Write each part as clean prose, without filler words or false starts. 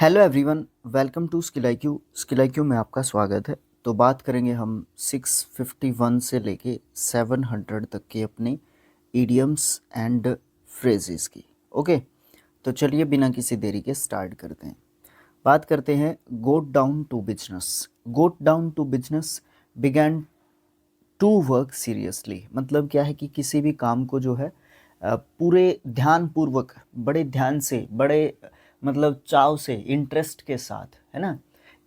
Hello everyone, welcome to skill IQ। Skill IQ में आपका स्वागत है। तो बात करेंगे हम 651 से लेके 700 तक के अपने इडियम्स एंड फ्रेजेस की। ओके, तो चलिए बिना किसी देरी के स्टार्ट करते हैं। बात करते हैं got down to business. Got down to business began to work seriously. मतलब क्या है कि किसी भी काम को जो है पूरे ध्यानपूर्वक, बड़े ध्यान से, बड़े मतलब चाव से, इंटरेस्ट के साथ, है ना,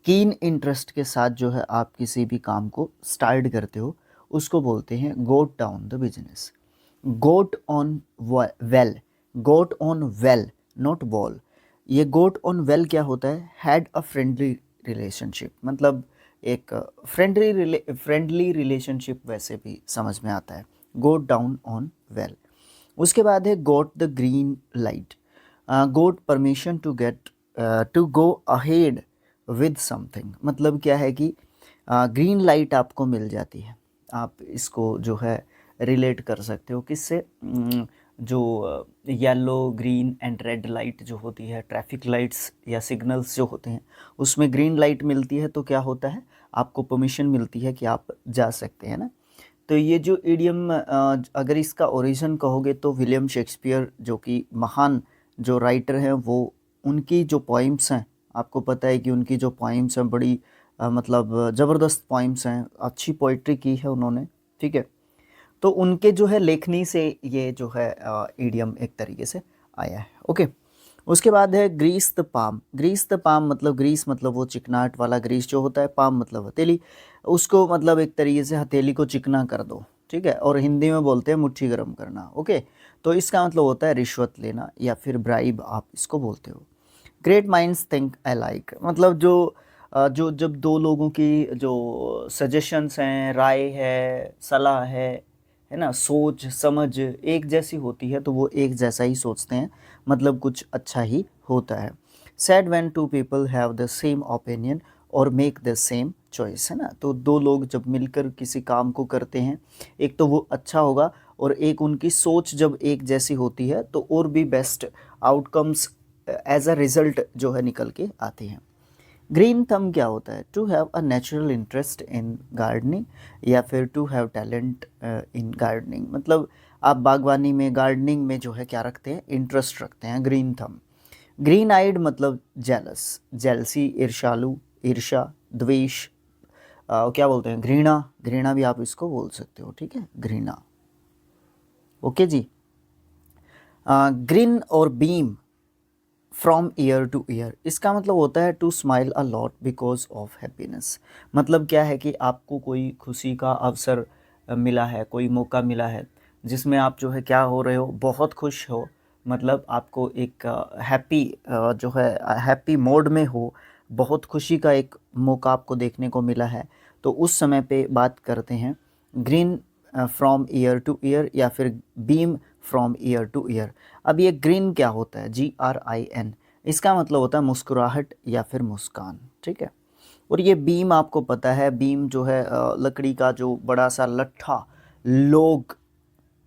कीन इंटरेस्ट के साथ जो है आप किसी भी काम को स्टार्ट करते हो, उसको बोलते हैं got down the business. Got on well, got on well, not wall. ये गोट ऑन वेल क्या होता है? Had a friendly relationship. मतलब एक फ्रेंडली रिलेशनशिप वैसे भी समझ में आता है। Got down on well. उसके बाद है got the green light. Got permission to get to go ahead with something. मतलब क्या है कि ग्रीन लाइट आपको मिल जाती है। आप इसको जो है रिलेट कर सकते हो किससे? जो yellow, green and red light जो होती है, ट्रैफिक लाइट्स या सिग्नल्स जो होते हैं, उसमें ग्रीन लाइट मिलती है तो क्या होता है, आपको परमिशन मिलती है कि आप जा सकते हैं ना। तो ये जो इडियम, अगर इसका ओरिजिन कहोगे तो विलियम शेक्सपियर जो कि महान जो राइटर हैं, वो उनकी जो पोइम्स हैं, आपको पता है कि उनकी जो पोइम्स हैं बड़ी मतलब ज़बरदस्त पोइम्स हैं, अच्छी पोइट्री की है उन्होंने, ठीक है। तो उनके जो है लेखनी से ये जो है इडियम एक तरीके से आया है। ओके, उसके बाद है grease the palm. Grease the palm मतलब, ग्रीस मतलब वो चिकनाहट वाला ग्रीस जो होता है, पाम मतलब हथेली। उसको मतलब एक तरीके से हथेली को चिकना कर दो, ठीक है। और हिंदी में बोलते हैं मुट्ठी गर्म करना। ओके, तो इसका मतलब होता है रिश्वत लेना या फिर ब्राइब, आप इसको बोलते हो। Great minds think alike. मतलब जो जब दो लोगों की जो सजेशंस हैं, राय है, सलाह है ना, सोच समझ एक जैसी होती है तो वो एक जैसा ही सोचते हैं, मतलब कुछ अच्छा ही होता है। Sad when two people have the same opinion और मेक द सेम चॉइस, है ना। तो दो लोग जब मिलकर किसी काम को करते हैं, एक तो वो अच्छा होगा, और एक उनकी सोच जब एक जैसी होती है तो और भी best outcomes as a result जो है निकल के आते हैं। ग्रीन थंब क्या होता है? To have a natural interest in gardening या फिर to have talent in gardening. मतलब आप बागवानी में, गार्डनिंग में जो है क्या रखते हैं? इंटरेस्ट रखते हैं। Green thumb. ग्रीन आइड मतलब जेलस, जेलसी, ईर्ष्यालु, ईर्ष्या, द्वेष, क्या बोलते हैं, घृणा। घृणा भी आप इसको बोल सकते हो, ठीक है, घृणा। ओके जी। ग्रिन और beam from ear to ear, इसका मतलब होता है to smile a lot because of happiness. मतलब क्या है कि आपको कोई खुशी का अवसर मिला है, कोई मौका मिला है जिसमें आप जो है क्या हो रहे हो, बहुत खुश हो। मतलब आपको एक हैप्पी जो है हैप्पी मोड में हो, बहुत खुशी का एक मौका आपको देखने को मिला है, तो उस समय पे बात करते हैं green from ear to year या फिर beam from ear to year. अब ये ग्रीन क्या होता है? GRIN, इसका मतलब होता है मुस्कुराहट या फिर मुस्कान, ठीक है। और ये बीम आपको पता है, बीम जो है लकड़ी का जो बड़ा सा लट्ठा, लोग,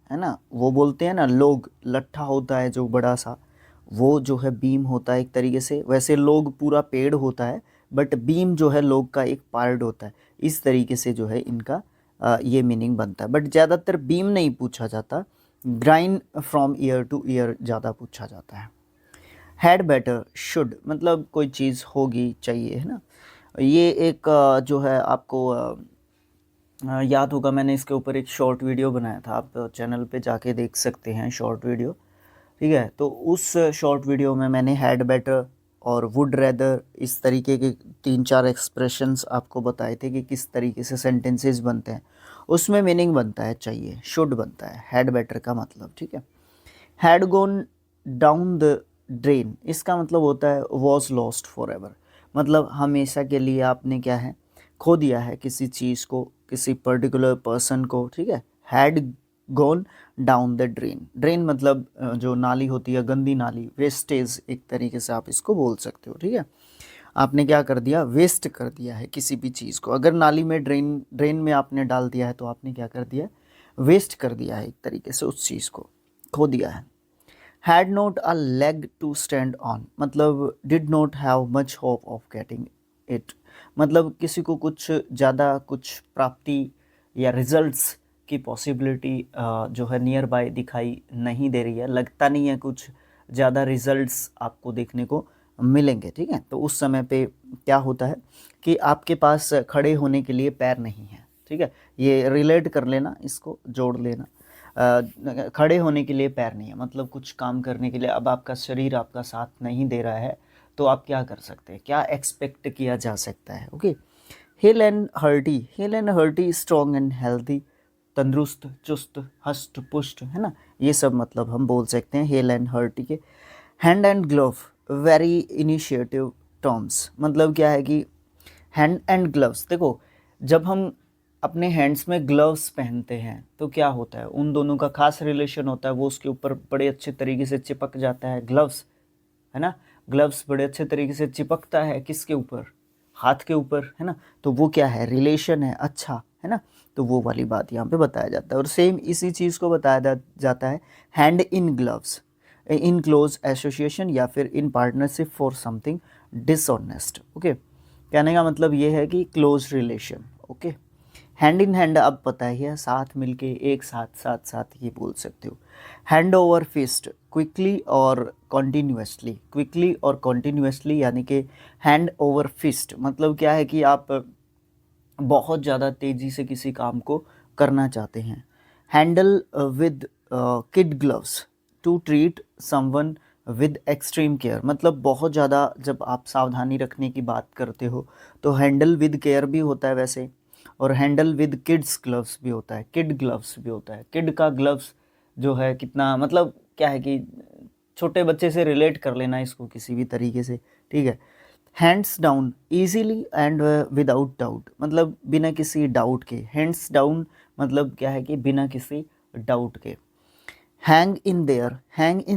है ना, वो बोलते हैं ना, लोग लट्ठा होता है जो बड़ा सा, वो जो है बीम होता है एक तरीके से। वैसे लोग पूरा पेड़ होता है, बट बीम जो है लोग का एक पार्ट होता है। इस तरीके से जो है इनका ये मीनिंग बनता है, बट ज़्यादातर बीम नहीं पूछा जाता, grind from ear to year ज़्यादा पूछा जाता है। हैड बेटर, शुड मतलब कोई चीज़ होगी, चाहिए, है ना। ये एक जो है आपको याद होगा, मैंने इसके ऊपर एक शॉर्ट वीडियो बनाया था, आप चैनल पे जाके देख सकते हैं शॉर्ट वीडियो, ठीक है। तो उस शॉर्ट वीडियो में मैंने हैड बेटर और वुड रेदर इस तरीके के 3-4 एक्सप्रेशंस आपको बताए थे कि किस तरीके से सेंटेंसेस बनते हैं। उसमें मीनिंग बनता है चाहिए, शुड बनता है हैड बेटर का मतलब, ठीक है। Had gone down the drain, इसका मतलब होता है वॉज लॉस्ट फॉर एवर। मतलब हमेशा के लिए आपने क्या है, खो दिया है किसी चीज़ को, किसी पर्टिकुलर पर्सन को, ठीक है। Had gone down the drain. Drain मतलब जो नाली होती है, गंदी नाली, वेस्टेज एक तरीके से आप इसको बोल सकते हो, ठीक है। आपने क्या कर दिया? वेस्ट कर दिया है किसी भी चीज़ को। अगर नाली में, ड्रेन में आपने डाल दिया है तो आपने क्या कर दिया? वेस्ट कर दिया है एक तरीके से, उस चीज़ को खो दिया है। Had not a leg to stand on, मतलब did not have much hope of getting it, मतलब किसी को कुछ ज़्यादा कुछ प्राप्ति या रिजल्ट्स की पॉसिबिलिटी जो है नियर बाय दिखाई नहीं दे रही है, लगता नहीं है कुछ ज़्यादा रिजल्ट्स आपको देखने को मिलेंगे। ठीक है, तो उस समय पे क्या होता है कि आपके पास खड़े होने के लिए पैर नहीं है। ठीक है, ये रिलेट कर लेना, इसको जोड़ लेना। खड़े होने के लिए पैर नहीं है, मतलब कुछ काम करने के लिए अब आपका शरीर आपका साथ नहीं दे रहा है, तो आप क्या कर सकते हैं, क्या एक्सपेक्ट किया जा सकता है। Okay, hello and hearty strong and healthy, तंदुरुस्त, चुस्त, हष्ट पुष्ट, है ना, ये सब मतलब हम बोल सकते हैं हेल एंड हर्टी के। Hand and glove, very initiative terms, मतलब क्या है कि हैंड एंड ग्लव्स, देखो जब हम अपने हैंड्स में ग्लव्स पहनते हैं तो क्या होता है, उन दोनों का खास रिलेशन होता है, वो उसके ऊपर बड़े अच्छे तरीके से चिपक जाता है ग्लव्स, है ना, ग्लव्स बड़े अच्छे तरीके से चिपकता है किसके ऊपर, हाथ के ऊपर, है ना, तो वो क्या है, रिलेशन है अच्छा, है ना, तो वो वाली बात यहाँ पे बताया जाता है। और सेम इसी चीज़ को बताया जाता है hand in gloves, in close association या फिर in partnership for something dishonest. Okay, कहने का मतलब ये है कि close relation. Okay, hand in hand अब पता ही है, साथ मिलके एक साथ साथ साथ ये बोल सकते हो। हैंड ओवर फिस्ट, क्विकली और कॉन्टीन्यूसली, क्विकली और कॉन्टीन्यूसली यानी कि हैंड ओवर फिस्ट मतलब क्या है कि आप बहुत ज़्यादा तेज़ी से किसी काम को करना चाहते हैं। Handle with kid gloves, to treat someone with extreme care, मतलब बहुत ज़्यादा जब आप सावधानी रखने की बात करते हो तो हैंडल विद केयर भी होता है वैसे, और हैंडल विद किड्स ग्लव्स भी होता है, किड ग्लव्स भी होता है। किड का ग्लव्स जो है कितना, मतलब क्या है कि छोटे बच्चे से रिलेट कर लेना इसको किसी भी तरीके से। ठीक है, hands down easily and without doubt, मतलब बिना किसी डाउट के, हैंड्स डाउन मतलब क्या है कि बिना किसी डाउट के। हैंग इन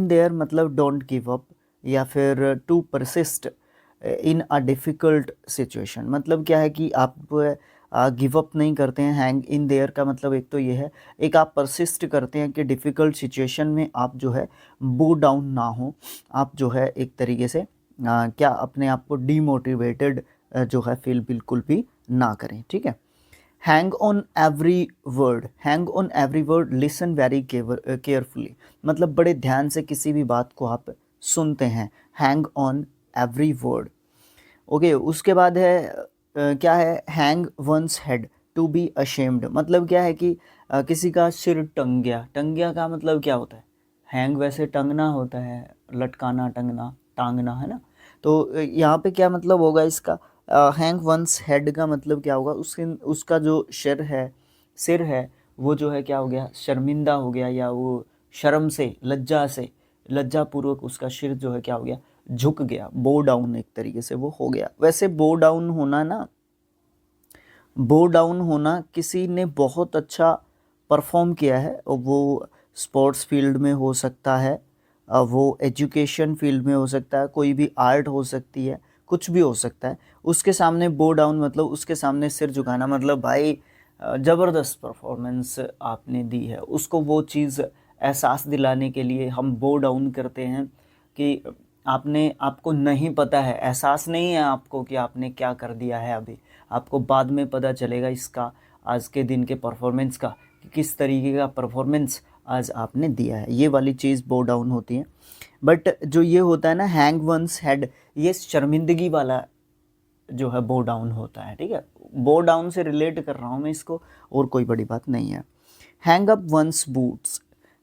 देयर मतलब डोंट गिव अप या फिर to persist in a difficult situation, मतलब क्या है कि आप गिव अप नहीं करते हैं। हैंग इन देयर का मतलब एक तो ये है, एक आप परसिस्ट करते हैं कि डिफ़िकल्ट सिचुएशन में आप जो है बो डाउन ना हो, आप जो है एक तरीके से क्या अपने आप को डीमोटिवेटेड जो है फील बिल्कुल भी ना करें। ठीक है, hang on every word, hang on every word, listen very carefully, मतलब बड़े ध्यान से किसी भी बात को आप सुनते हैं। Hang on every word. Okay, उसके बाद है क्या है, hang one's head to be ashamed, मतलब क्या है कि किसी का सिर टंग गया, टंग गया का मतलब क्या होता है, हैंग वैसे टंगना होता है, लटकाना, टंगना, टांगना, है ना, तो यहाँ पे क्या मतलब होगा इसका, हैंग वंस हेड का मतलब क्या होगा, उसके उसका जो सिर है वो जो है क्या हो गया, शर्मिंदा हो गया, या वो शर्म से, लज्जा से, लज्जापूर्वक उसका सिर जो है क्या हो गया, झुक गया, बो डाउन एक तरीके से वो हो गया। वैसे बो डाउन होना ना, बो डाउन होना किसी ने बहुत अच्छा परफॉर्म किया है, और वो स्पोर्ट्स फील्ड में हो सकता है, वो एजुकेशन फील्ड में हो सकता है, कोई भी आर्ट हो सकती है, कुछ भी हो सकता है, उसके सामने बो डाउन मतलब उसके सामने सिर झुकाना, मतलब भाई ज़बरदस्त परफॉर्मेंस आपने दी है, उसको वो चीज़ एहसास दिलाने के लिए हम बो डाउन करते हैं कि आपने, आपको नहीं पता है, एहसास नहीं है आपको कि आपने क्या कर दिया है अभी, आपको बाद में पता चलेगा इसका, आज के दिन के परफॉर्मेंस का, कि किस तरीके का परफॉर्मेंस आज आपने दिया है, ये वाली चीज़ बो डाउन होती है। बट जो ये होता है ना हैंग वंस हेड, ये शर्मिंदगी वाला जो है बो डाउन होता है। ठीक है, बो डाउन से रिलेट कर रहा हूँ मैं इसको, और कोई बड़ी बात नहीं है। Hang up one's boots,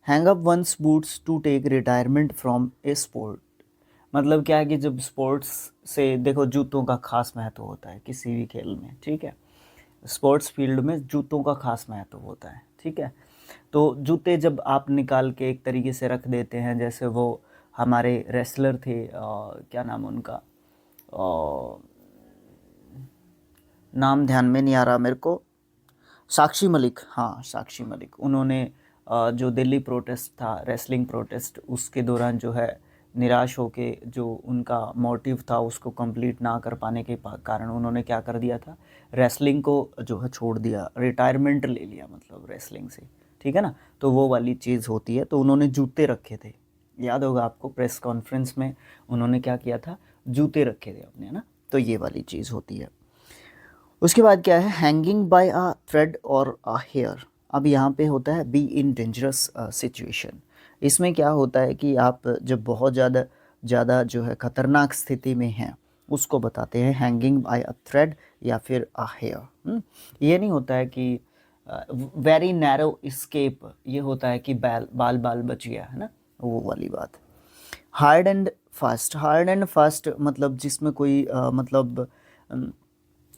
hang up one's boots to take retirement from a sport, मतलब क्या है कि जब स्पोर्ट्स से, देखो जूतों का खास महत्व होता है किसी भी खेल में। ठीक है, स्पोर्ट्स फील्ड में जूतों का खास महत्व होता है। ठीक है, तो जूते जब आप निकाल के एक तरीके से रख देते हैं, जैसे वो हमारे रेसलर थे, क्या नाम उनका, नाम ध्यान में नहीं आ रहा मेरे को, साक्षी मलिक, हाँ साक्षी मलिक, उन्होंने जो दिल्ली प्रोटेस्ट था, रेसलिंग प्रोटेस्ट, उसके दौरान जो है निराश होके जो उनका मोटिव था उसको कंप्लीट ना कर पाने के कारण उन्होंने क्या कर दिया था, रेसलिंग को जो है छोड़ दिया, रिटायरमेंट ले लिया मतलब रेसलिंग से। ठीक है ना, तो वो वाली चीज़ होती है, तो उन्होंने जूते रखे थे, याद होगा आपको, प्रेस कॉन्फ्रेंस में उन्होंने क्या किया था, जूते रखे थे अपने, है ना। तो ये वाली चीज़ होती है। उसके बाद क्या है, हैंगिंग बाय अ थ्रेड और अ हेयर। अब यहाँ पे होता है बी इन डेंजरस सिचुएशन। इसमें क्या होता है कि आप जब बहुत ज़्यादा ज़्यादा जो है खतरनाक स्थिति में हैं, उसको बताते हैं हैंगिंग बाय अ थ्रेड या फिर अ हेयर। ये नहीं होता है कि वेरी नैरो स्केप, ये होता है कि बाल बाल बाल बच गया, है ना, वो वाली बात। Hard and fast, hard and fast मतलब जिसमें कोई मतलब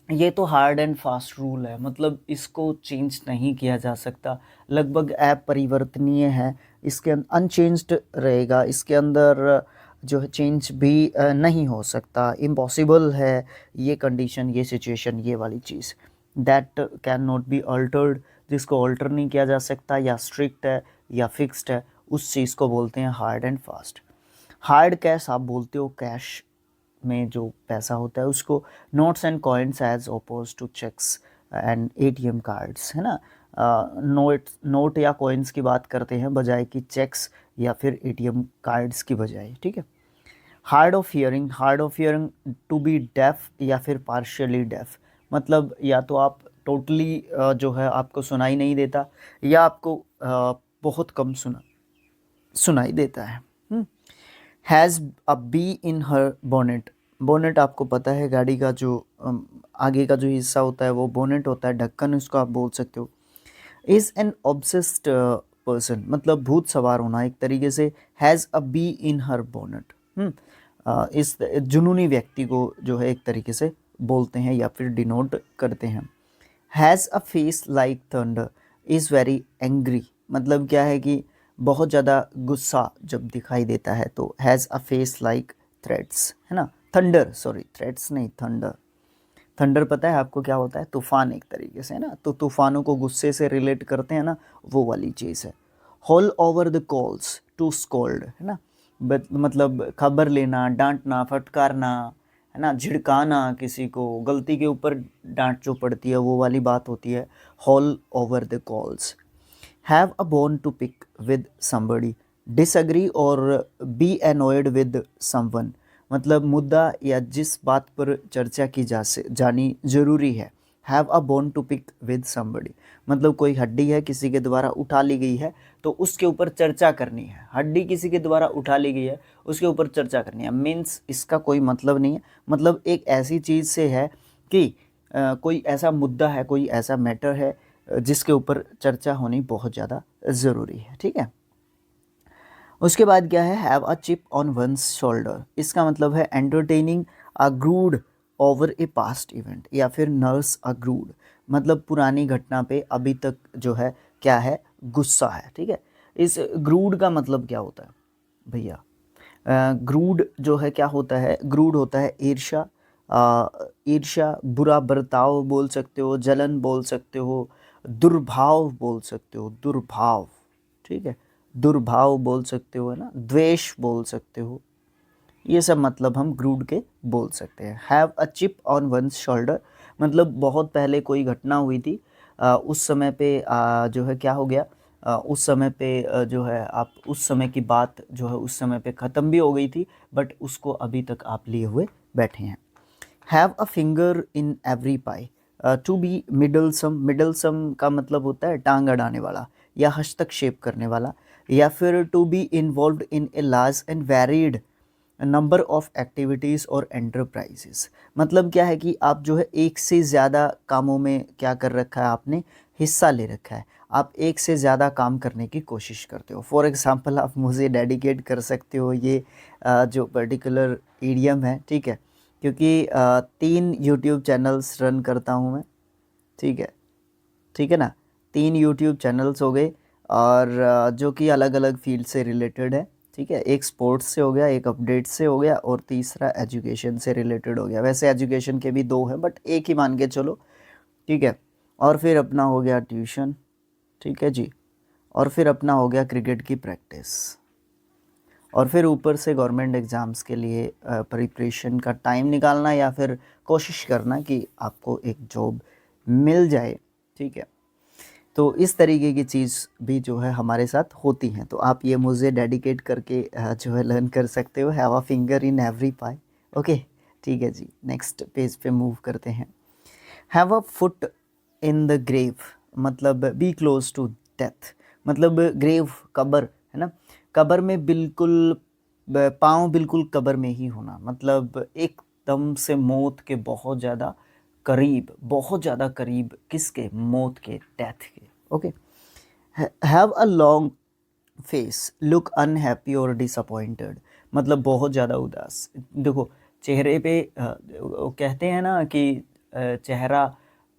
ये तो हार्ड एंड फास्ट रूल है, मतलब इसको चेंज नहीं किया जा सकता, लगभग अपरिवर्तनीय है, इसके अनचेंज्ड रहेगा, इसके अंदर जो है चेंज भी नहीं हो सकता, इम्पॉसिबल है ये कंडीशन, ये सिचुएशन, ये वाली चीज़। That cannot be altered, जिसको अल्टर नहीं किया जा सकता, या स्ट्रिक्ट है या फिक्स्ड है, उस चीज़ को बोलते हैं hard and fast. Hard cash आप बोलते हो कैश में जो पैसा होता है उसको, notes and coins as oppose to cheques and ATM cards, है ना। नोट या कॉइन्स की बात करते हैं बजाय कि चेक्स या फिर एटीएम कार्ड्स की बजाय, ठीक है। Hard of hearing, hard of hearing to be deaf या फिर पार्शियली डेफ, मतलब या तो आप टोटली जो है आपको सुनाई नहीं देता, या आपको बहुत कम सुनाई देता है। Has a be in her bonnet, bonnet आपको पता है गाड़ी का जो आगे का जो हिस्सा होता है वो बोनेट होता है, ढक्कन उसको आप बोल सकते हो। इज़ एन ऑब्सेस्ड पर्सन, मतलब भूत सवार होना एक तरीके से, has a be in her bonnet. इस जुनूनी व्यक्ति को जो है एक तरीके से बोलते हैं या फिर डिनोट करते हैं। Has a face like thunder, is very angry, मतलब क्या है कि बहुत ज़्यादा गुस्सा जब दिखाई देता है तो has a face like threads, है ना, थंडर, सॉरी थ्रेड्स नहीं, थंडर। थंडर पता है आपको क्या होता है, तूफान एक तरीके से, है ना, तो तूफानों को गुस्से से रिलेट करते हैं ना, वो वाली चीज़ है। Haul over the coals to scold, है ना, मतलब खबर लेना, डांटना, फटकारना, है ना, झिड़काना, किसी को गलती के ऊपर डांट जो पड़ती है वो वाली बात होती है haul over the coals. Have a bone to pick with somebody, disagree और बी एनॉयड विद समवन, मतलब मुद्दा या जिस बात पर चर्चा की जानी जरूरी है। Have a bone to pick with somebody, मतलब कोई हड्डी है किसी के द्वारा उठा ली गई है तो उसके ऊपर चर्चा करनी है, हड्डी किसी के द्वारा उठा ली गई है उसके ऊपर चर्चा करनी है, मीन्स इसका कोई मतलब नहीं है, मतलब एक ऐसी चीज़ से है कि कोई ऐसा मुद्दा है, कोई ऐसा मैटर है जिसके ऊपर चर्चा होनी बहुत ज़्यादा ज़रूरी है, ठीक है। उसके बाद क्या है, have a chip on one's shoulder, इसका मतलब है entertaining a grudge over a past event, या फिर नर्स अ ग्रूड, मतलब पुरानी घटना पे अभी तक जो है क्या है, गुस्सा है, ठीक है। इस ग्रूड का मतलब क्या होता है भैया, ग्रूड जो है क्या होता है, ग्रूड होता है ईर्ष्या, ईर्ष्या, बुरा बर्ताव बोल सकते हो, जलन बोल सकते हो, दुर्भाव बोल सकते हो, दुर्भाव, ठीक है, दुर्भाव बोल सकते हो, है ना, द्वेष बोल सकते हो, ये सब मतलब हम ग्रूड के बोल सकते हैं। Have a chip on one's shoulder, मतलब बहुत पहले कोई घटना हुई थी, उस समय पे जो है क्या हो गया, उस समय पे जो है आप उस समय की बात जो है उस समय पे ख़त्म भी हो गई थी, बट उसको अभी तक आप लिए हुए बैठे हैं। Have a finger in every pie, to be meddlesome, meddlesome का मतलब होता है टांग अड़ाने वाला या हस्तक्षेप करने वाला, या फिर to be involved in a large and varied number of activities और एंटरप्राइजेस, मतलब क्या है कि आप जो है एक से ज़्यादा कामों में क्या कर रखा है, आपने हिस्सा ले रखा है, आप एक से ज़्यादा काम करने की कोशिश करते हो। फॉर एग्ज़ाम्पल आप मुझे डेडिकेट कर सकते हो ये जो पर्टिकुलर ईडियम है, ठीक है, क्योंकि 3 यूट्यूब चैनल्स रन करता हूँ मैं, ठीक है, ठीक है ना, 3 यूट्यूब चैनल्स हो गए, और जो कि अलग अलग फील्ड से रिलेटेड है, ठीक है, एक स्पोर्ट्स से हो गया, एक अपडेट से हो गया, और तीसरा एजुकेशन से रिलेटेड हो गया, वैसे एजुकेशन के भी 2 हैं बट एक ही मान के चलो, ठीक है। और फिर अपना हो गया ट्यूशन, ठीक है जी, और फिर अपना हो गया क्रिकेट की प्रैक्टिस, और फिर ऊपर से गवर्नमेंट एग्ज़ाम्स के लिए प्रिपरेशन का टाइम निकालना या फिर कोशिश करना कि आपको एक जॉब मिल जाए, ठीक है। तो इस तरीके की चीज़ भी जो है हमारे साथ होती हैं। तो आप ये मुझे डेडिकेट करके जो है लर्न कर सकते हो, have a finger in every pie. Okay, ठीक है जी, नेक्स्ट पेज पे मूव करते हैं। Have a foot in the grave, मतलब बी क्लोज टू डेथ, मतलब ग्रेव कब्र है ना, कब्र में बिल्कुल पाँव बिल्कुल कब्र में ही होना, मतलब एकदम से मौत के बहुत ज़्यादा करीब, बहुत ज़्यादा करीब, किसके, मौत के, डेथ के। Okay, have a long face, look unhappy और डिसअपॉइंटेड, मतलब बहुत ज़्यादा उदास। देखो चेहरे पे वो कहते हैं ना कि चेहरा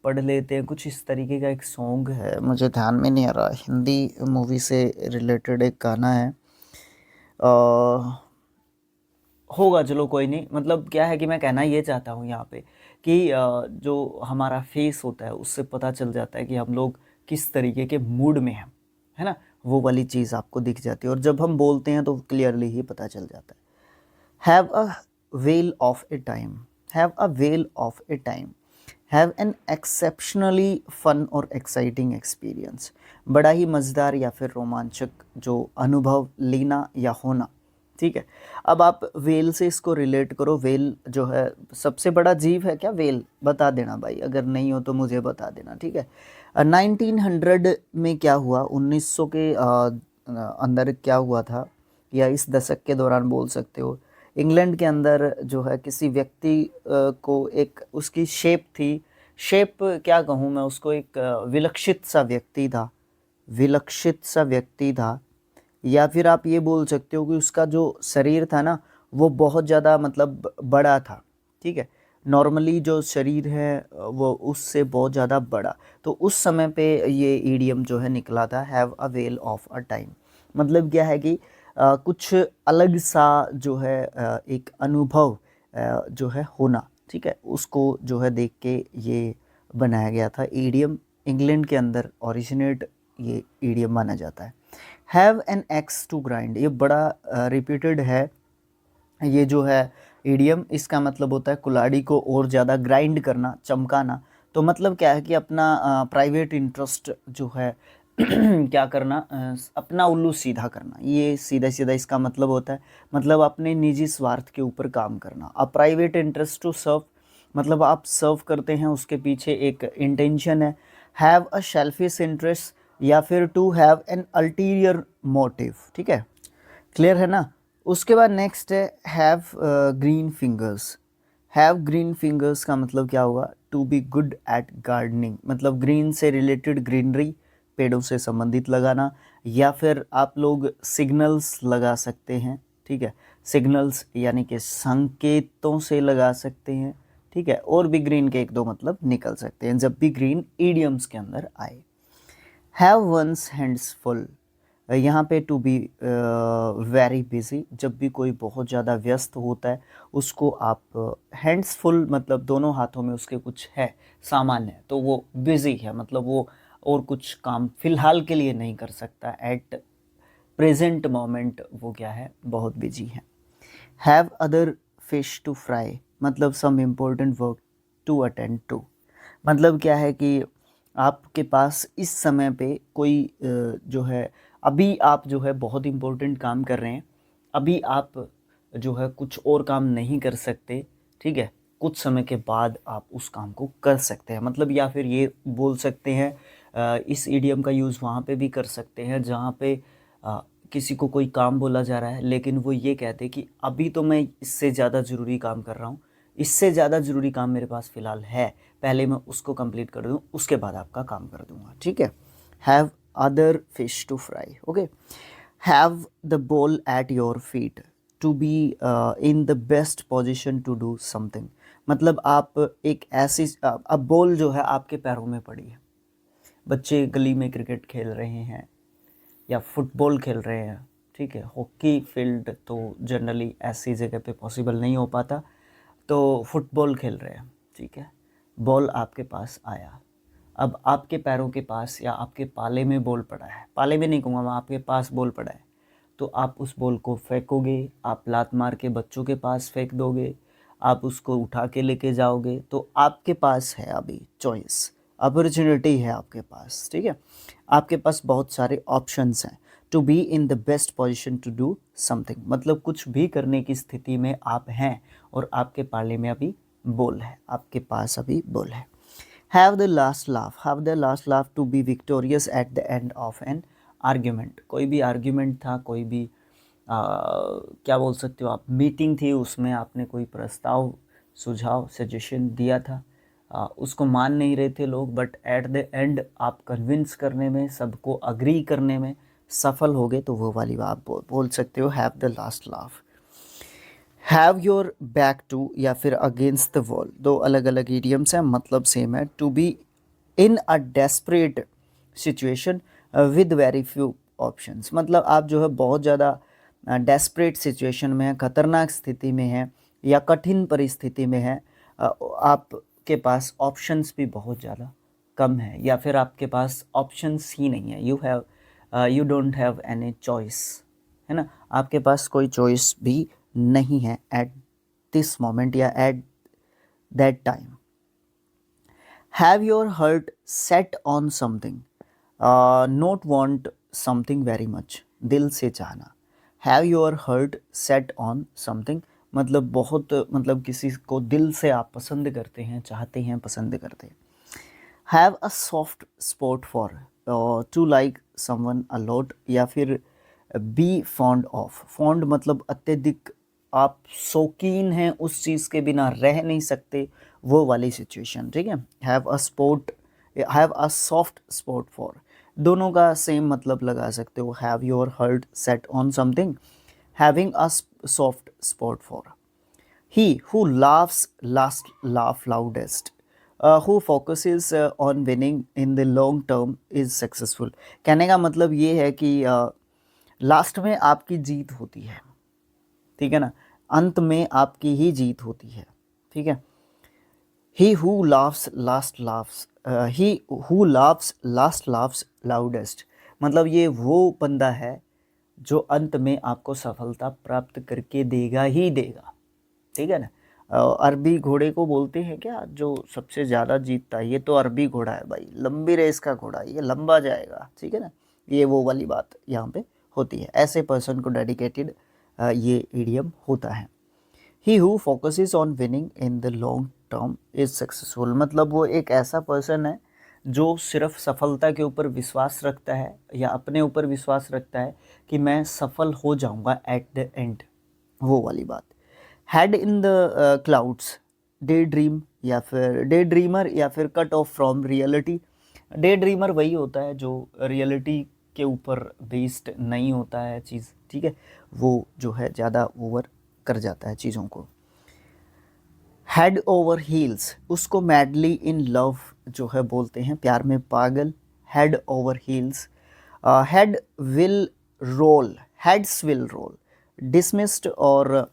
पढ़ लेते हैं, कुछ इस तरीके का एक सॉन्ग है, मुझे ध्यान में नहीं आ रहा, हिंदी मूवी से रिलेटेड एक गाना है, होगा, चलो कोई नहीं। मतलब क्या है कि मैं कहना ये चाहता हूँ यहाँ पे कि जो हमारा फेस होता है उससे पता चल जाता है कि हम लोग किस तरीके के मूड में हैं, है ना, वो वाली चीज़ आपको दिख जाती है, और जब हम बोलते हैं तो क्लियरली ही पता चल जाता है। Have a whale of a time, have a whale of a time, have an exceptionally fun और एक्साइटिंग एक्सपीरियंस, बड़ा ही मज़ेदार या फिर रोमांचक जो अनुभव लेना या होना। ठीक है, अब आप वेल से इसको रिलेट करो, वेल जो है सबसे बड़ा जीव है क्या, वेल, बता देना भाई, अगर नहीं हो तो मुझे बता देना, ठीक है। 1900 में क्या हुआ, 1900 के अंदर क्या हुआ था, या इस दशक के दौरान बोल सकते हो, इंग्लैंड के अंदर जो है किसी व्यक्ति को एक उसकी शेप थी, शेप क्या कहूँ मैं उसको, एक विलक्षित सा व्यक्ति था, विलक्षित सा व्यक्ति था, या फिर आप ये बोल सकते हो कि उसका जो शरीर था ना वो बहुत ज़्यादा मतलब बड़ा था। ठीक है, नॉर्मली जो शरीर है वो उससे बहुत ज़्यादा बड़ा, तो उस समय पे ये ईडियम जो है निकला था, have a whale of a time. मतलब क्या है कि कुछ अलग सा जो है एक अनुभव जो है होना, ठीक है, उसको जो है देख के ये बनाया गया था ईडियम। इंग्लैंड के अंदर ओरिजिनेट ये ईडियम माना जाता है। Have an axe to grind, ये बड़ा रिपीटेड है, ये जो है ईडियम, इसका मतलब होता है कुल्हाड़ी को और ज़्यादा ग्राइंड करना, चमकाना। तो मतलब क्या है कि अपना प्राइवेट इंटरेस्ट जो है क्या करना, अपना उल्लू सीधा करना, ये सीधा सीधा इसका मतलब होता है, मतलब अपने निजी स्वार्थ के ऊपर काम करना। A private interest to serve, मतलब आप सर्व करते हैं, उसके पीछे एक इंटेंशन है। हैव अ शेल्फिश इंटरेस्ट, या फिर to have an ulterior motive, ठीक है, क्लियर है ना। उसके बाद नेक्स्ट है have green fingers, have green fingers का मतलब क्या होगा, to be good at gardening, मतलब ग्रीन से रिलेटेड ग्रीनरी, पेड़ों से संबंधित लगाना, या फिर आप लोग सिग्नल्स लगा सकते हैं, ठीक है, सिग्नल्स यानी कि संकेतों से लगा सकते हैं, ठीक है, और भी ग्रीन के एक दो मतलब निकल सकते हैं जब भी ग्रीन ईडियम्स के अंदर आए। हैव वंस हैंड्स फुल, यहाँ पे टू बी वेरी बिजी, जब भी कोई बहुत ज़्यादा व्यस्त होता है उसको आप हैंड्स फुल, मतलब दोनों हाथों में उसके कुछ है, सामान है, तो वो बिजी है, मतलब वो और कुछ काम फिलहाल के लिए नहीं कर सकता, एट प्रेजेंट मोमेंट वो क्या है, बहुत बिजी है। Have other fish to fry, मतलब some important work to attend to, मतलब क्या है कि आपके पास इस समय पे कोई जो है, अभी आप जो है बहुत इम्पोर्टेंट काम कर रहे हैं, अभी आप जो है कुछ और काम नहीं कर सकते, ठीक है, कुछ समय के बाद आप उस काम को कर सकते हैं, मतलब या फिर ये बोल सकते हैं इस इडियम का यूज़ वहाँ पे भी कर सकते हैं जहाँ पे किसी को कोई काम बोला जा रहा है, लेकिन वो ये कहते हैं कि अभी तो मैं इससे ज़्यादा ज़रूरी काम कर रहा हूँ, इससे ज़्यादा ज़रूरी काम मेरे पास फ़िलहाल है, पहले मैं उसको कंप्लीट कर दूँ, उसके बाद आपका काम कर दूँगा, ठीक है। Have other fish to fry, okay. Have the ball at your feet, to be in the best position to do something, मतलब आप एक ऐसी, अब बॉल जो है आपके पैरों में पड़ी है, बच्चे गली में क्रिकेट खेल रहे हैं या फुटबॉल खेल रहे हैं, ठीक है, हॉकी फील्ड तो जनरली ऐसी जगह पे पॉसिबल नहीं हो पाता, तो फुटबॉल खेल रहे हैं, ठीक है, बॉल आपके पास आया, अब आपके पैरों के पास या आपके पाले में बॉल पड़ा है, पाले में नहीं कहूँगा मैं, आपके पास बॉल पड़ा है, तो आप उस बॉल को फेंकोगे, आप लात मार के बच्चों के पास फेंक दोगे, आप उसको उठा के लेके जाओगे, तो आपके पास है अभी चॉइस, अपॉर्चुनिटी है आपके पास, ठीक है, आपके पास बहुत सारे ऑप्शंस हैं। To be in the best position to do something, मतलब कुछ भी करने की स्थिति में आप हैं और आपके पाले में अभी बोल है, आपके पास अभी बोल है। Have the last laugh, have the last laugh to be victorious at the end of an argument, कोई भी आर्ग्यूमेंट था, कोई भी क्या बोल सकते हो आप, मीटिंग थी, उसमें आपने कोई प्रस्ताव, सुझाव, सजेशन दिया था, उसको मान नहीं रहे थे लोग, बट एट द एंड आप कन्विंस करने में, सबको अग्री करने में सफल हो गए, तो वो वाली बात बोल सकते हो, have the last laugh. Have your back to या फिर अगेंस्ट द वॉल, दो अलग अलग इडियम्स हैं, मतलब सेम है। To be in a desperate situation with very few options, मतलब आप जो है बहुत ज़्यादा डेस्परेट सिचुएशन में है, खतरनाक स्थिति में है या कठिन परिस्थिति में है, आपके पास ऑप्शंस भी बहुत ज़्यादा कम है, या फिर आपके पास ऑप्शंस ही नहीं है, you don't have any choice, है ना, आपके पास कोई चॉइस भी नहीं है एट दिस मोमेंट या at that time. Have your heart set on something, not want something very much, दिल से चाहना। Have your heart set on something, मतलब बहुत, मतलब किसी को दिल से आप पसंद करते हैं, चाहते हैं, पसंद करते हैं। Have a soft spot for, to like someone a lot, या फिर बी फॉन्ड ऑफ, फॉन्ड मतलब अत्यधिक, आप शौकीन हैं, उस चीज़ के बिना रह नहीं सकते, वो वाली सिचुएशन, ठीक है। Have a spot, have a soft spot for, दोनों का सेम मतलब लगा सकते हो, have your heart set on something, having a soft spot for. He who laughs last laugh loudest, who focuses on winning in the long term is successful। कहने का मतलब ये है कि लास्ट में आपकी जीत होती है, ठीक है ना, अंत में आपकी ही जीत होती है, ठीक है। He who laughs last laughs, he who laughs last laughs loudest, मतलब ये वो बंदा है जो अंत में आपको सफलता प्राप्त करके देगा ही देगा, ठीक है ना। अरबी घोड़े को बोलते हैं क्या, जो सबसे ज़्यादा जीतता है, ये तो अरबी घोड़ा है भाई, लंबी रेस का घोड़ा, ये लंबा जाएगा, ठीक है ना, ये वो वाली बात यहाँ पे होती है, ऐसे पर्सन को डेडिकेटेड ये इडियम होता है। He who focuses on winning in the long term is successful, मतलब वो एक ऐसा पर्सन है जो सिर्फ सफलता के ऊपर विश्वास रखता है या अपने ऊपर विश्वास रखता है कि मैं सफल हो जाऊंगा एट द एंड, वो वाली बात। Head in the clouds, day dream या फिर डे ड्रीमर या फिर cut off from reality. Day dreamer वही होता है जो रियलिटी के ऊपर बेस्ड नहीं होता है चीज़, ठीक है, वो जो है ज़्यादा ओवर कर जाता है चीज़ों को। हेड ओवर हील्स, उसको मैडली इन लव जो है बोलते हैं, प्यार में पागल, head over heels. Head will roll, heads will roll, dismissed और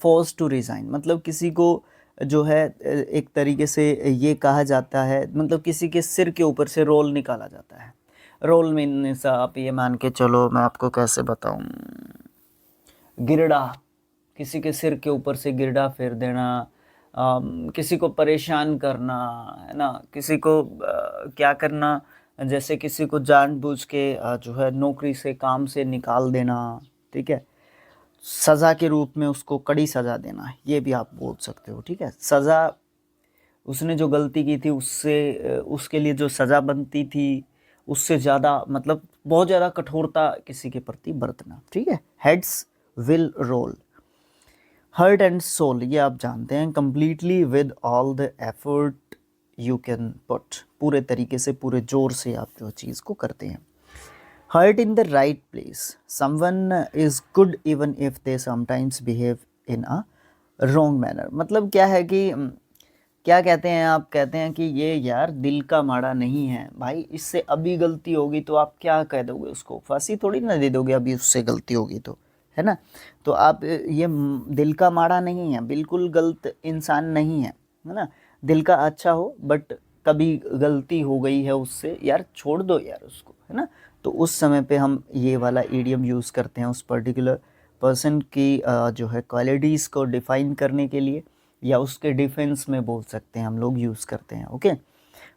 फोर्स टू रिज़ाइन, मतलब किसी को जो है एक तरीके से ये कहा जाता है, मतलब किसी के सिर के ऊपर से रोल निकाला जाता है। रोल मीन्स आप ये मान के चलो, मैं आपको कैसे बताऊं, गिरडा, किसी के सिर के ऊपर से गिरडा फेर देना, किसी को परेशान करना, है ना, किसी को क्या करना, जैसे किसी को जानबूझ के जो है नौकरी से, काम से निकाल देना, ठीक है, सज़ा के रूप में उसको कड़ी सज़ा देना, ये भी आप बोल सकते हो, ठीक है। सज़ा, उसने जो गलती की थी उससे उसके लिए जो सज़ा बनती थी उससे ज़्यादा, मतलब बहुत ज़्यादा कठोरता किसी के प्रति बरतना, ठीक है। Heads will roll. Heart and soul, ये आप जानते हैं, completely with all the effort you can put, पूरे तरीके से, पूरे जोर से आप जो चीज़ को करते हैं। Heart in the right place, someone is good even if they sometimes behave in a wrong manner, मतलब क्या है कि क्या कहते हैं, आप कहते हैं कि ये यार दिल का माड़ा नहीं है भाई, इससे अभी गलती होगी तो आप क्या कह दोगे, उसको फांसी थोड़ी ना दे दोगे अभी उससे गलती होगी तो, है ना। तो आप ये दिल का माड़ा नहीं है, बिल्कुल गलत इंसान नहीं है ना, दिल का अच्छा हो बट कभी गलती हो गई है उससे, यार छोड़ दो यार उसको, है ना। तो उस समय पे हम ये वाला इडियम यूज़ करते हैं उस पर्टिकुलर पर्सन की जो है क्वालिटीज़ को डिफ़ाइन करने के लिए, या उसके डिफेंस में बोल सकते हैं हम लोग, यूज़ करते हैं, okay.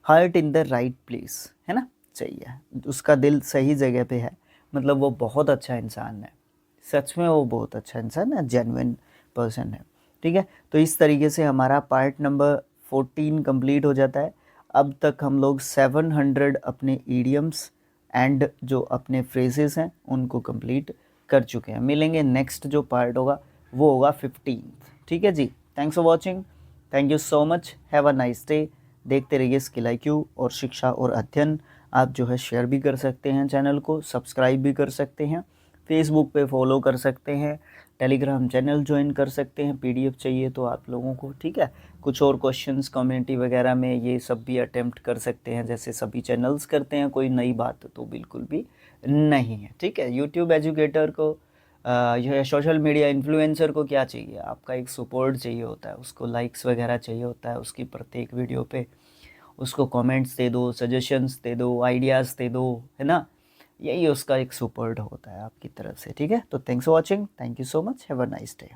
Heart in the right place, है ना, चाहिए, उसका दिल सही जगह पे है, मतलब वो बहुत अच्छा इंसान है, सच में वो बहुत अच्छा इंसान है, जेन्युइन पर्सन है। ठीक है, तो इस तरीके से हमारा पार्ट नंबर 14 कंप्लीट हो जाता है। अब तक हम लोग 700 अपने ईडियम्स एंड जो अपने फ्रेजेस हैं उनको कंप्लीट कर चुके हैं। मिलेंगे नेक्स्ट जो पार्ट होगा वो होगा 15। ठीक है जी, thanks for watching, thank you so much, have a nice day. देखते रहिए स्किल IQ और शिक्षा और अध्ययन। आप जो है शेयर भी कर सकते हैं, चैनल को सब्सक्राइब भी कर सकते हैं, फेसबुक पे फॉलो कर सकते हैं, टेलीग्राम चैनल ज्वाइन कर सकते हैं, PDF चाहिए तो आप लोगों को। ठीक है, कुछ और क्वेश्चंस कम्युनिटी वगैरह में ये सब भी अटेम्प्ट कर सकते हैं, जैसे सभी चैनल्स करते हैं, कोई नई बात तो बिल्कुल भी नहीं है। ठीक है, यूट्यूब एजुकेटर को यह सोशल मीडिया इन्फ्लुएंसर को क्या चाहिए, आपका एक सपोर्ट चाहिए होता है, उसको लाइक्स वगैरह चाहिए होता है उसकी प्रत्येक वीडियो पे, उसको कमेंट्स दे दो, सजेशंस दे दो, आइडियाज़ दे दो, है ना, यही उसका एक सपोर्ट होता है आपकी तरफ से। ठीक है, तो thanks for watching, thank you so much, have a nice day.